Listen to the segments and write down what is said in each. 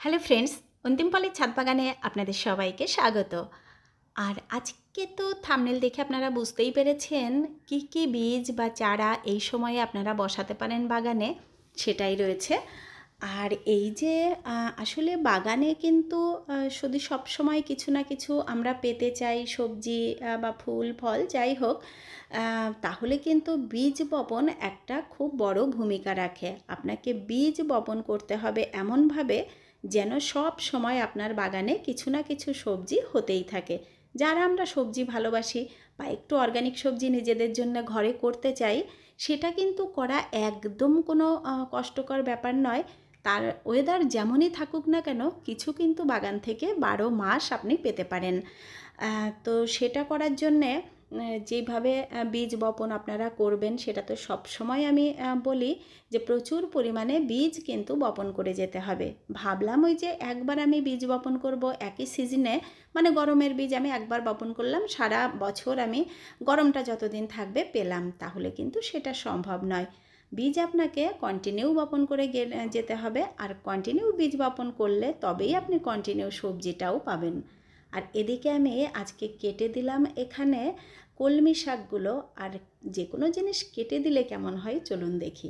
Hello friends, অন্তিম পলের ছাদ বাগানে আপনাদের সবাইকে স্বাগত। আর আজকে তো থাম্বনেল দেখে আপনারা বুঝতেই পেরেছেন কি কি বীজ বা চারা এই সময়ে আপনারা বসাতে পারেন বাগানে, সেটাই রয়েছে। আর এই যে আসলে বাগানে কিন্তু শুধু সব সময় কিছু না কিছু আমরা পেতে চাই, সবজি বা ফুল ফল যাই হোক, তাহলে কিন্তু বীজ বপন একটা খুব বড় ভূমিকা রাখে। আপনাকে বীজ বপন করতে হবে এমনভাবে যেন সব সময় আপনার বাগানে কিছু না কিছু সবজি হতেই থাকে। যারা আমরা সবজি ভালোবাসি বা একটু অর্গানিক সবজি নিজেদের জন্য ঘরে করতে চাই, সেটা কিন্তু করা একদম কোনো কষ্টকর ব্যাপার নয়। তার ওয়েদার যেমনই থাকুক না কেন, কিছু কিন্তু বাগান থেকে 12 মাস আপনি পেতে পারেন। তো সেটা করার জন্যে যেভাবে বীজ বপন আপনারা করবেন, সেটা তো সব সময় আমি বলি যে প্রচুর পরিমাণে বীজ কিন্তু বপন করে যেতে হবে। ভাবলাম ওই যে একবার আমি বীজ বপন করব একই সিজনে, মানে গরমের বীজ আমি একবার বপন করলাম, সারা বছর আমি গরমটা যতদিন থাকবে পেলাম, তাহলে কিন্তু সেটা সম্ভব নয়। বীজ আপনাকে কন্টিনিউ বপন করে যেতে হবে, আর কন্টিনিউ বীজ বপন করলে তবেই আপনি কন্টিনিউ সবজিটাও পাবেন। আর এদিকে আমি আজকে কেটে দিলাম এখানে কলমি শাকগুলো। আর যে কোনো জিনিস কেটে দিলে কেমন হয় চলুন দেখি।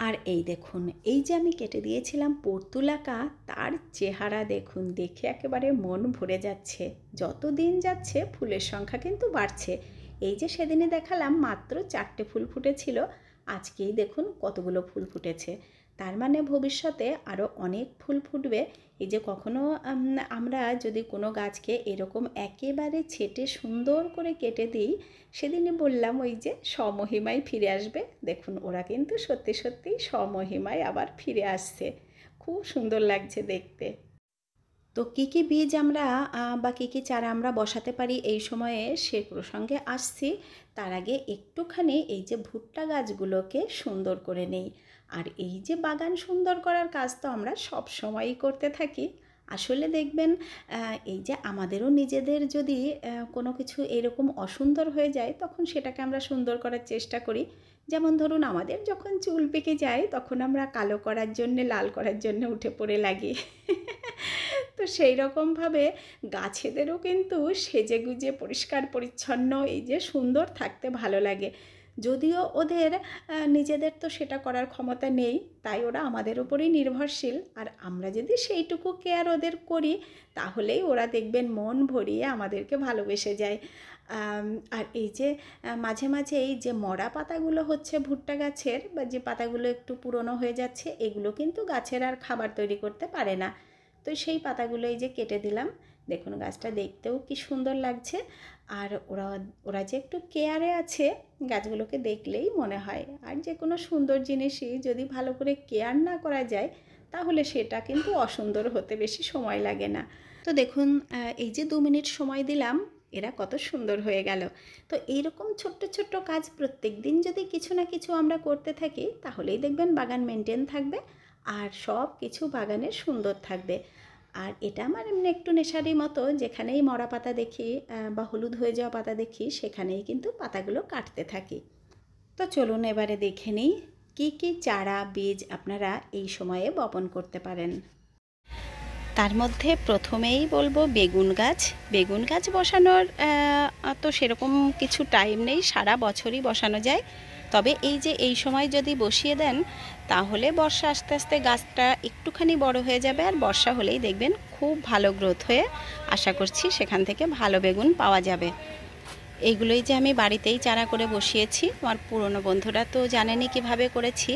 আর এই দেখুন, এই যে আমি কেটে দিয়েছিলাম পর্তুলাকা, তার চেহারা দেখুন, দেখে একেবারে মন ভরে যাচ্ছে। যত দিন যাচ্ছে ফুলের সংখ্যা কিন্তু বাড়ছে। এই যে সেদিনে দেখালাম মাত্র 4টে ফুল ফুটেছিল, আজকেই দেখুন কতগুলো ফুল ফুটেছে। তার মানে ভবিষ্যতে আরও অনেক ফুল ফুটবে। এই যে কখনো আমরা যদি কোনো গাছকে এরকম একেবারে ছেটে সুন্দর করে কেটে দিই, সেদিনে বললাম ওই যে স্বমহিমায় ফিরে আসবে। দেখুন ওরা কিন্তু সত্যি সত্যিই স্বমহিমায় আবার ফিরে আসছে। খুব সুন্দর লাগছে দেখতে। তো কী কী বীজ আমরা বা কী কী চারা আমরা বসাতে পারি এই সময়ে, সে প্রসঙ্গে আসছি। তার আগে একটুখানি এই যে ভুট্টা গাছগুলোকে সুন্দর করে নেই। আর এই যে বাগান সুন্দর করার কাজ তো আমরা সব সময়ই করতে থাকি। আসলে দেখবেন এই যে আমাদেরও নিজেদের যদি কোনো কিছু এরকম অসুন্দর হয়ে যায়, তখন সেটাকে আমরা সুন্দর করার চেষ্টা করি। যেমন ধরুন, আমাদের যখন চুল পেকে যায় তখন আমরা কালো করার জন্যে, লাল করার জন্যে উঠে পড়ে লাগি। তো সেই রকমভাবে গাছেদেরও কিন্তু সেজেগুজে পরিষ্কার পরিচ্ছন্ন এই যে সুন্দর থাকতে ভালো লাগে। যদিও ওদের নিজেদের তো সেটা করার ক্ষমতা নেই, তাই ওরা আমাদের উপরেই নির্ভরশীল। আর আমরা যদি সেইটুকু কেয়ার ওদের করি, তাহলেই ওরা দেখবেন মন ভরিয়ে আমাদেরকে ভালোবেসে যায়। আর এই যে মাঝে মাঝে এই যে মরা পাতাগুলো হচ্ছে ভুট্টা গাছের, বা যে পাতাগুলো একটু পুরনো হয়ে যাচ্ছে, এগুলো কিন্তু গাছের আর খাবার তৈরি করতে পারে না। তো সেই পাতাগুলো এই যে কেটে দিলাম। দেখুন গাছটা দেখতেও কি সুন্দর লাগছে। আর ওরা যে একটু কেয়ারে আছে, গাছগুলোকে দেখলেই মনে হয়। আর যে কোনো সুন্দর জিনিসই যদি ভালো করে কেয়ার না করা যায়, তাহলে সেটা কিন্তু অসুন্দর হতে বেশি সময় লাগে না। তো দেখুন, এই যে 2 মিনিট সময় দিলাম, এরা কত সুন্দর হয়ে গেল। তো এইরকম ছোট্ট ছোট্ট কাজ প্রত্যেক দিন যদি কিছু না কিছু আমরা করতে থাকি, তাহলেই দেখবেন বাগান মেনটেন থাকবে আর সব কিছু বাগানে সুন্দর থাকবে। আর এটা আমার এমনি একটু নেশারই মতো, যেখানেই মরা পাতা দেখি বা হলুদ হয়ে যাওয়া পাতা দেখি, সেখানেই কিন্তু পাতাগুলো কাটতে থাকি। তো চলুন এবারে দেখে নিই কী কী চারা বীজ আপনারা এই সময়ে বপন করতে পারেন। তার মধ্যে প্রথমেই বলবো বেগুন গাছ। বেগুন গাছ বসানোর তো সেরকম কিছু টাইম নেই, সারা বছরই বসানো যায়। তবে এই যে এই সময় যদি বসিয়ে দেন, তাহলে বর্ষা আস্তে আস্তে গাছটা একটুখানি বড় হয়ে যাবে, আর বর্ষা হলেই দেখবেন খুব ভালো গ্রোথ হয়ে, আশা করছি সেখান থেকে ভালো বেগুন পাওয়া যাবে। এইগুলোই যে আমি বাড়িতেই চারা করে বসিয়েছি। আমার পুরনো বন্ধুরা তো জানেনই কীভাবে করেছি।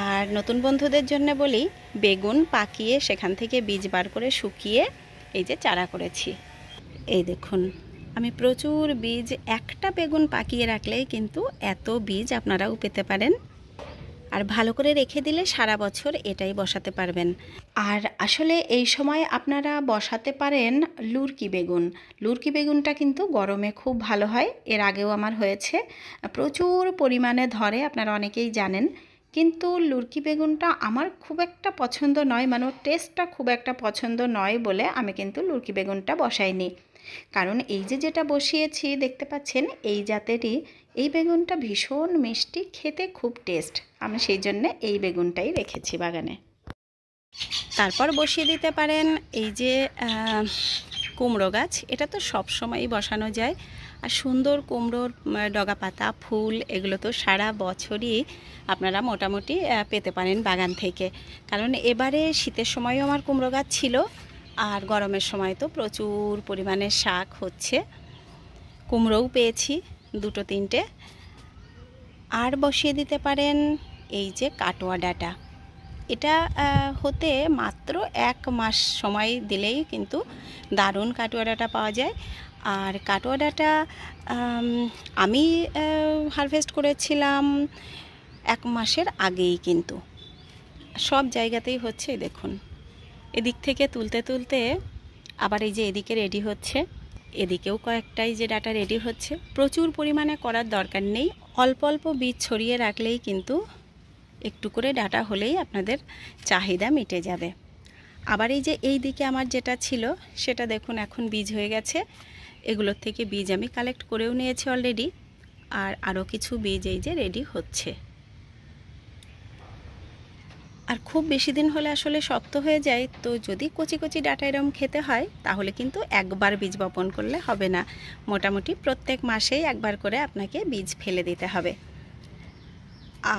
আর নতুন বন্ধুদের জন্য বলি, বেগুন পাকিয়ে সেখান থেকে বীজ বার করে শুকিয়ে এই যে চারা করেছি। এই দেখুন, আমি প্রচুর বীজ, একটা বেগুন পাকিয়ে রাখলেই কিন্তু এত বীজ আপনারাও পেতে পারেন। আর ভালো করে রেখে দিলে সারা বছর এটাই বসাতে পারবেন। আর আসলে এই সময় আপনারা বসাতে পারেন লুরকি বেগুন। লুরকি বেগুনটা কিন্তু গরমে খুব ভালো হয়, এর আগেও আমার হয়েছে, প্রচুর পরিমাণে ধরে, আপনারা অনেকেই জানেন। কিন্তু লুরকি বেগুনটা আমার খুব একটা পছন্দ নয়, মানে ওর টেস্টটা খুব একটা পছন্দ নয় বলে আমি কিন্তু লুরকি বেগুনটা বসাইনি। কারণ এই যে যেটা বসিয়েছি দেখতে পাচ্ছেন, এই জাতেরই এই বেগুনটা ভীষণ মিষ্টি, খেতে খুব টেস্ট। আমি সেই জন্যে এই বেগুনটাই রেখেছি বাগানে। তারপর বসিয়ে দিতে পারেন এই যে কুমড়ো গাছ। এটা তো সব সময়ই বসানো যায়, আর সুন্দর কুমড়োর ডগা পাতা ফুল এগুলো তো সারা বছরই আপনারা মোটামুটি পেতে পারেন বাগান থেকে। কারণ এবারে শীতের সময়ও আমার কুমড়ো গাছ ছিল, আর গরমের সময় তো প্রচুর পরিমাণে শাক হচ্ছে, কুমড়োও পেয়েছি 2-3টে। আর বসিয়ে দিতে পারেন এই যে কাটোয়া ডাঁটা। এটা হতে মাত্র 1 মাস সময় দিলেই কিন্তু দারুণ কাটোয়া ডাঁটা পাওয়া যায়। আর কাটোয়া ডাঁটা আমি হারভেস্ট করেছিলাম 1 মাসের আগেই, কিন্তু সব জায়গাতেই হচ্ছে। দেখুন এদিক থেকে তুলতে তুলতে আবার এই যে এদিকে রেডি হচ্ছে, এদিকেও কয়েকটাই যে ডাঁটা রেডি হচ্ছে। প্রচুর পরিমাণে করার দরকার নেই, অল্প অল্প বীজ ছড়িয়ে রাখলেই কিন্তু একটু করে ডাঁটা হলেই আপনাদের চাহিদা মিটে যাবে। আবার এই যে এই দিকে আমার যেটা ছিল সেটা দেখুন এখন বীজ হয়ে গেছে। এগুলোর থেকে বীজ আমি কালেক্ট করেও নিয়েছি অলরেডি, আর আরও কিছু বীজ এই যে রেডি হচ্ছে। আর খুব বেশি দিন হলে আসলে শক্ত হয়ে যায়, তো যদি কচি কচি ডাঁটা এরম খেতে হয় তাহলে কিন্তু একবার বীজ বপন করলে হবে না, মোটামুটি প্রত্যেক মাসেই একবার করে আপনাকে বীজ ফেলে দিতে হবে।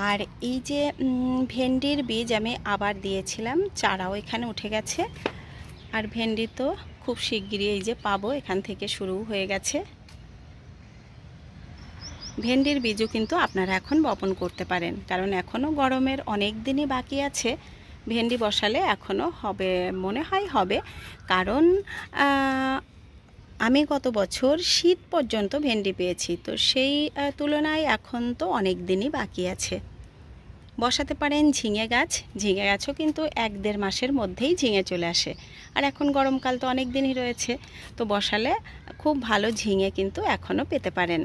আর এই যে ভেন্ডির বীজ আমি আবার দিয়েছিলাম, চারাও এখানে উঠে গেছে। আর ভেন্ডি তো খুব শিগগিরই এই যে পাবো, এখান থেকে শুরু হয়ে গেছে। ভেন্ডির বীজও কিন্তু আপনারা এখন বপন করতে পারেন, কারণ এখনও গরমের অনেক দিনই বাকি আছে। ভেন্ডি বসালে এখনও হবে, মনে হয় হবে, কারণ আমি গত বছর শীত পর্যন্ত ভেন্ডি পেয়েছি, তো সেই তুলনায় এখন তো অনেক দিনই বাকি আছে। বসাতে পারেন ঝিঙে গাছ। ঝিঙে গাছও কিন্তু 1-1.5 মাসের মধ্যেই ঝিঙে চলে আসে, আর এখন গরমকাল তো অনেক দিনই রয়েছে, তো বসালে খুব ভালো ঝিঙে কিন্তু এখনও পেতে পারেন।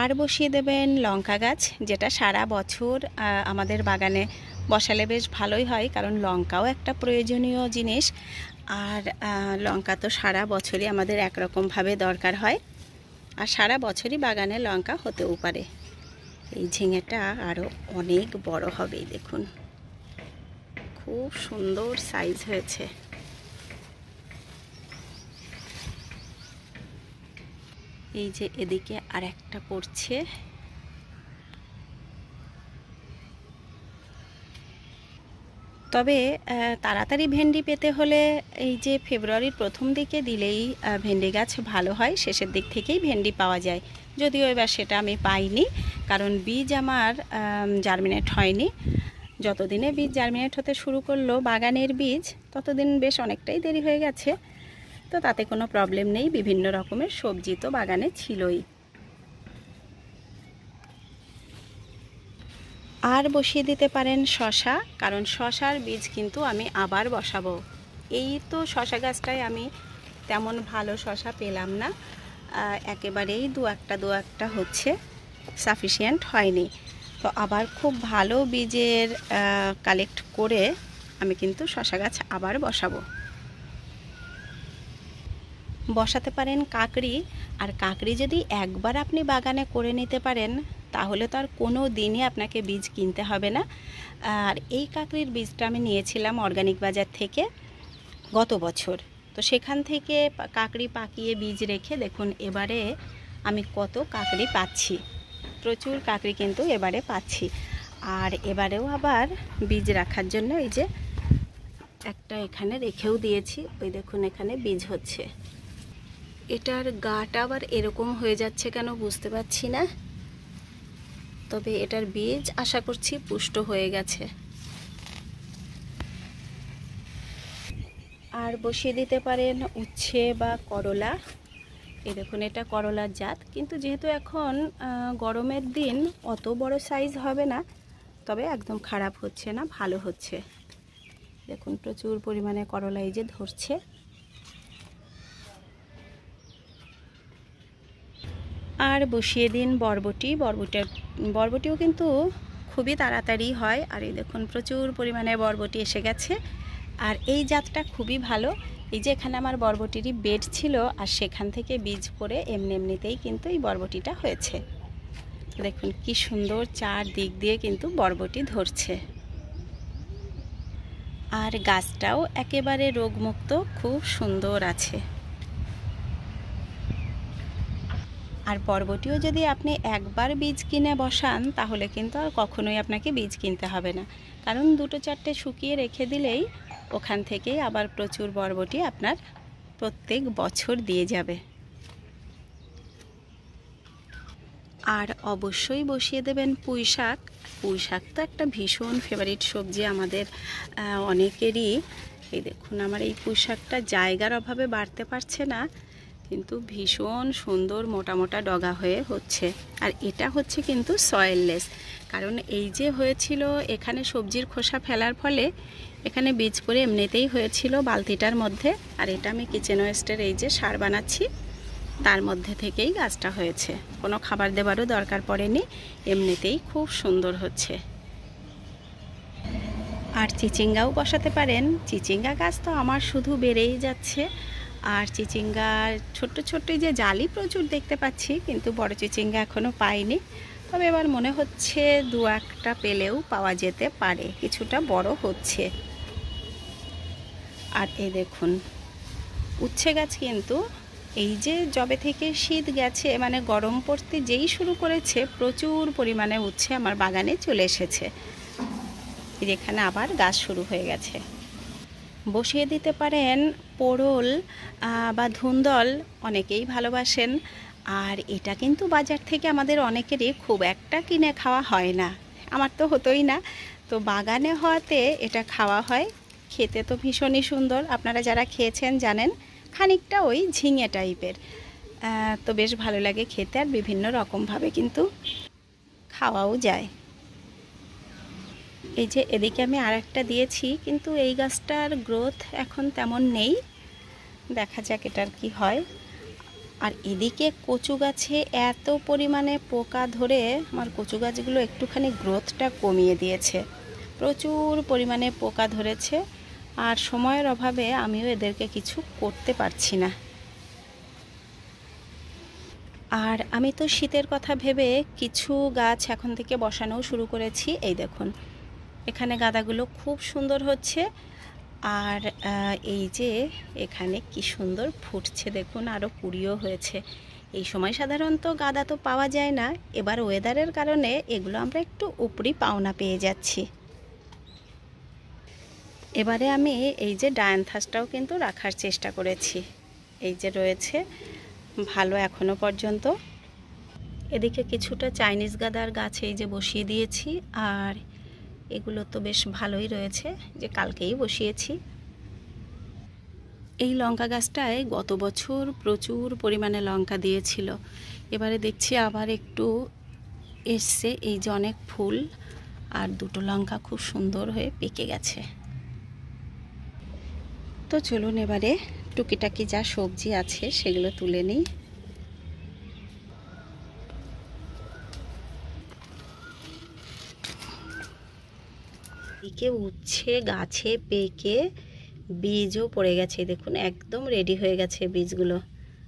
আর বসিয়ে দেবেন লঙ্কা গাছ, যেটা সারা বছর আমাদের বাগানে বসালে বেশ ভালোই হয়, কারণ লঙ্কাও একটা প্রয়োজনীয় জিনিস। আর লঙ্কা তো সারা বছরই আমাদের একরকমভাবে দরকার হয়, আর সারা বছরই বাগানে লঙ্কা হতেও পারে। এই ঝিঙেটা আরও অনেক বড় হবে, দেখুন খুব সুন্দর সাইজ হয়েছে। এই যে এদিকে আর একটা পড়ছে। তবে তাড়াতাড়ি ভেন্ডি পেতে হলে এই যে ফেব্রুয়ারির প্রথম দিকে দিলেই ভেন্ডি গাছ ভালো হয়, শেষের দিক থেকেই ভেন্ডি পাওয়া যায়। যদিও এবার সেটা আমি পাইনি, কারণ বীজ আমার জার্মিনেট হয়নি। যতদিনে বীজ জার্মিনেট হতে শুরু করলো বাগানের বীজ, ততদিন বেশ অনেকটাই দেরি হয়ে গেছে, তো তাতে কোনো প্রবলেম নেই। বিভিন্ন রকমের সবজি তো বাগানে ছিলই। আর বসিয়ে দিতে পারেন শশা, কারণ শশার বীজ কিন্তু আমি আবার বসাবো। এই তো শশা গাছটায় আমি তেমন ভালো শশা পেলাম না, একেবারেই দু একটা হচ্ছে, সাফিসিয়েন্ট হয়নি। তো আবার খুব ভালো বীজের কালেক্ট করে আমি কিন্তু শশা গাছ আবার বসাবো। বসাতে পারেন কাকড়ি। আর কাকড়ি যদি একবার আপনি বাগানে করে নিতে পারেন তাহলে তো আর কোনো দিনই আপনাকে বীজ কিনতে হবে না। আর এই কাকড়ির বীজটা আমি নিয়েছিলাম অর্গানিক বাজার থেকে গত বছর, তো সেখান থেকে কাকড়ি পাকিয়ে বীজ রেখে দেখুন এবারে আমি কত কাকড়ি পাচ্ছি, প্রচুর কাকড়ি কিন্তু এবারে পাচ্ছি। আর এবারেও আবার বীজ রাখার জন্য এই যে একটা এখানে রেখেও দিয়েছি, ওই দেখুন এখানে বীজ হচ্ছে। এটার গাটা আবার এরকম হয়ে যাচ্ছে কেন বুঝতে পারছি না, তবে এটার বীজ আশা করছি পুষ্ট হয়ে গেছে। আর বসিয়ে দিতে পারেন উচ্ছে বা করলা। এই দেখুন এটা করলার জাত, কিন্তু যেহেতু এখন গরমের দিন অত বড় সাইজ হবে না, তবে একদম খারাপ হচ্ছে না, ভালো হচ্ছে। দেখুন প্রচুর পরিমাণে করলা এই যে ধরছে। আর বসিয়ে দিন বরবটি। বরবটিও কিন্তু খুবই তাড়াতাড়ি হয়, আর এই দেখুন প্রচুর পরিমাণে বরবটি এসে গেছে। আর এই জাতটা খুবই ভালো। এই যে এখানে আমার বরবটিরই বেড ছিল, আর সেখান থেকে বীজ পড়ে এমনিতেই কিন্তু এই বরবটিটা হয়েছে। দেখুন কি সুন্দর চারদিক দিয়ে কিন্তু বরবটি ধরছে। আর গাছটাও একেবারে রোগমুক্ত, খুব সুন্দর আছে। আর বরবটিও যদি আপনি একবার বীজ কিনে বসান তাহলে কিন্তু আর কখনোই আপনাকে বীজ কিনতে হবে না, কারণ 2-4টে শুকিয়ে রেখে দিলেই ওখান থেকেই আবার প্রচুর বরবটি আপনার প্রত্যেক বছর দিয়ে যাবে। আর অবশ্যই বসিয়ে দেবেন পুঁই শাক। পুঁই শাক তো একটা ভীষণ ফেভারিট সবজি আমাদের অনেকেরই। এই দেখুন আমার এই পুঁই শাকটা জায়গার অভাবে বাড়তে পারছে না, কিন্তু ভীষণ সুন্দর মোটা মোটা ডগা হয়ে হচ্ছে। আর এটা হচ্ছে কিন্তু সয়েললেস, কারণ এই যে হয়েছিল এখানে সবজির খোসা ফেলার ফলে এখানে বীজ পড়ে এমনিতেই হয়েছিল বালতিটার মধ্যে। আর এটা আমি কিচেন ওয়েস্টের এই যে সার বানাচ্ছি তার মধ্যে থেকেই গাছটা হয়েছে, কোনো খাবার দেওয়ারও দরকার পড়েনি, এমনিতেই খুব সুন্দর হচ্ছে। আর চিচিঙ্গাও বসাতে পারেন। চিচিঙ্গা গাছ তো আমার শুধু বেড়েই যাচ্ছে। আর চিচিঙ্গার ছোট্ট ছোট্ট যে জালি প্রচুর দেখতে পাচ্ছি, কিন্তু বড় চিচিঙ্গা এখনও পাইনি। তবে এবার মনে হচ্ছে 2-1টা পেলেও পাওয়া যেতে পারে, কিছুটা বড় হচ্ছে। আর এই দেখুন উচ্ছে গাছ কিন্তু এই যে যবে থেকে শীত গেছে, মানে গরম পড়তে যেই শুরু করেছে, প্রচুর পরিমাণে উচ্ছে আমার বাগানে চলে এসেছে। এখানে আবার গাছ শুরু হয়ে গেছে। বসিয়ে দিতে পারেন পোড়ল বা ধুন্দল, অনেকেই ভালোবাসেন। আর এটা কিন্তু বাজার থেকে আমাদের অনেকেরই খুব একটা কিনে খাওয়া হয় না, আমার তো হতোই না, তো বাগানে হওয়াতে এটা খাওয়া হয়। খেতে তো ভীষণই সুন্দর, আপনারা যারা খেয়েছেন জানেন। খানিকটা ওই ঝিঙে টাইপের, তো বেশ ভালো লাগে খেতে। আর বিভিন্ন রকমভাবে কিন্তু খাওয়াও যায়। এই যে এদিকে আমি আরেকটা দিয়েছি, কিন্তু এই গাছটার গ্রোথ এখন তেমন নেই, দেখা যাক এটার কি হয়। আর এদিকে কচু গাছে এত পরিমাণে পোকা ধরে আমার কচু গাছগুলো একটুখানি গ্রোথটা কমিয়ে দিয়েছে, প্রচুর পরিমাণে পোকা ধরেছে। আর সময়ের অভাবে আমিও এদেরকে কিছু করতে পারছি না। আর আমি তো শীতের কথা ভেবে কিছু গাছ এখন থেকে বসানোও শুরু করেছি। এই দেখুন এখানে গাঁদাগুলো খুব সুন্দর হচ্ছে। আর এই যে এখানে কি সুন্দর ফুটছে দেখুন, আরও কুড়িও হয়েছে। এই সময় সাধারণত গাঁদা তো পাওয়া যায় না, এবার ওয়েদারের কারণে এগুলো আমরা একটু উপরি পাওনা পেয়ে যাচ্ছি। এবারে আমি এই যে ডায়ান্থাসটাও কিন্তু রাখার চেষ্টা করেছি, এই যে রয়েছে ভালো এখনো পর্যন্ত। এদিকে কিছুটা চাইনিজ গাঁদার গাছ এই যে বসিয়ে দিয়েছি। আর এগুলো তো বেশ ভালোই রয়েছে, যে কালকেই বসিয়েছি। এই লঙ্কা গাছটায় গত বছর প্রচুর পরিমাণে লঙ্কা দিয়েছিল, এবারে দেখছি আবার একটু এসছে, এই যে অনেক ফুল। আর 2টো লঙ্কা খুব সুন্দর হয়ে পেকে গেছে। তো চলুন এবারে টুকিটাকি যা সবজি আছে সেগুলো তুলে নিই। এদিকে উচ্ছে গাছে পেকে বীজও পড়ে গেছে, দেখুন একদম রেডি হয়ে গেছে বীজগুলো।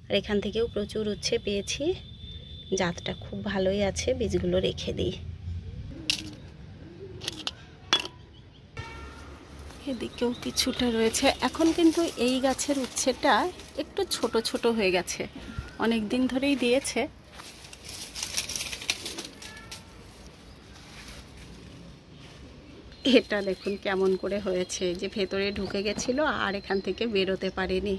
আর এখান থেকেও প্রচুর উচ্ছে পেয়েছি, জাতটা খুব ভালোই আছে, বীজগুলো রেখে দিই। এদিকেও কিছুটা রয়েছে। এখন কিন্তু এই গাছের উচ্ছেটা একটু ছোট ছোট হয়ে গেছে, অনেক দিন ধরেই দিয়েছে। এটা দেখুন কেমন করে হয়েছে, যে ভেতরে ঢুকে গেছিল আর এখান থেকে বেরোতে পারেনি।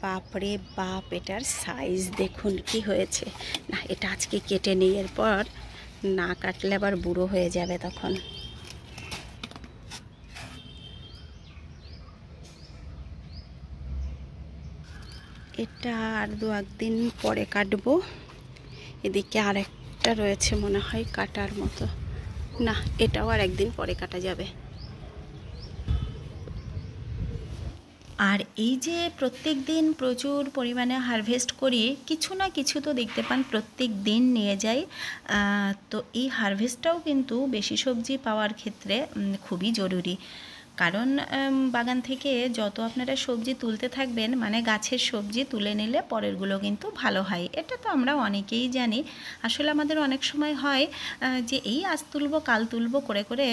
বাপরে বাপ, এটার সাইজ দেখুন কি হয়েছে। না এটা আজকে কেটে নিই, এরপর না কাটলে আবার বুড়ো হয়ে যাবে তখন। এটা আর 2-1 দিন পরে কাটবো। এদিকে আরেকটা রয়েছে মনে হয় কাটার মতো, না এটাও আর একদিন পরে কাটা যাবে। আর এই যে প্রত্যেক দিন প্রচুর পরিমাণে হারভেস্ট করি, কিছু না কিছু তো দেখতে পান প্রত্যেক দিন নিয়ে যাই। তো এই হারভেস্টটাও কিন্তু বেশি সবজি পাওয়ার ক্ষেত্রে খুবই জরুরি। কারণ বাগান থেকে যত আপনারা সবজি তুলতে থাকবেন, মানে গাছের সবজি তুলে নিলে পরেরগুলো কিন্তু ভালো হয়। এটা তো আমরা অনেকেই জানি। আসলে আমাদের অনেক সময় হয় যে এই আজ তুলবো কাল তুলবো করে করে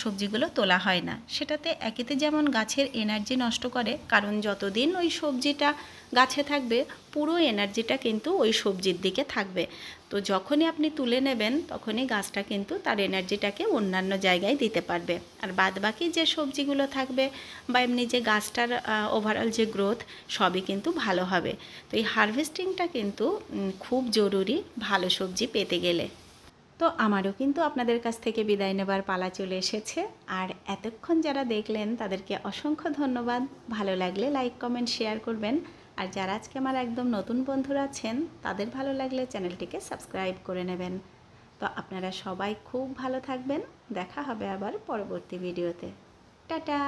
সবজিগুলো তোলা হয় না। সেটাতে একেতে যেমন গাছের এনার্জি নষ্ট করে, কারণ যতদিন ওই সবজিটা গাছে থাকবে পুরো এনার্জিটা কিন্তু ওই সবজির দিকে থাকবে। তো যখনই আপনি তুলে নেবেন তখনই গাছটা কিন্তু তার এনার্জিটাকে অন্যান্য জায়গায় দিতে পারবে, আর বাদবাকি যে সবজিগুলো থাকবে বা এমনি যে গাছটার ওভারঅল যে গ্রোথ সবই কিন্তু ভালো হবে। তো এই হারভেস্টিংটা কিন্তু খুব জরুরি ভালো সবজি পেতে গেলে। তো আমারও কিন্তু আপনাদের কাছ থেকে বিদায় নেবার পালা চলে এসেছে। আর এতক্ষণ যারা দেখলেন তাদেরকে অসংখ্য ধন্যবাদ। ভালো লাগলে লাইক কমেন্ট শেয়ার করবেন। আর যারা আজকে আমার একদম নতুন বন্ধুরা আছেন তাদের ভালো লাগলে চ্যানেলটিকে সাবস্ক্রাইব করে নেবেন। তো আপনারা সবাই খুব ভালো থাকবেন। দেখা হবে আবার পরবর্তী ভিডিওতে। টাটা।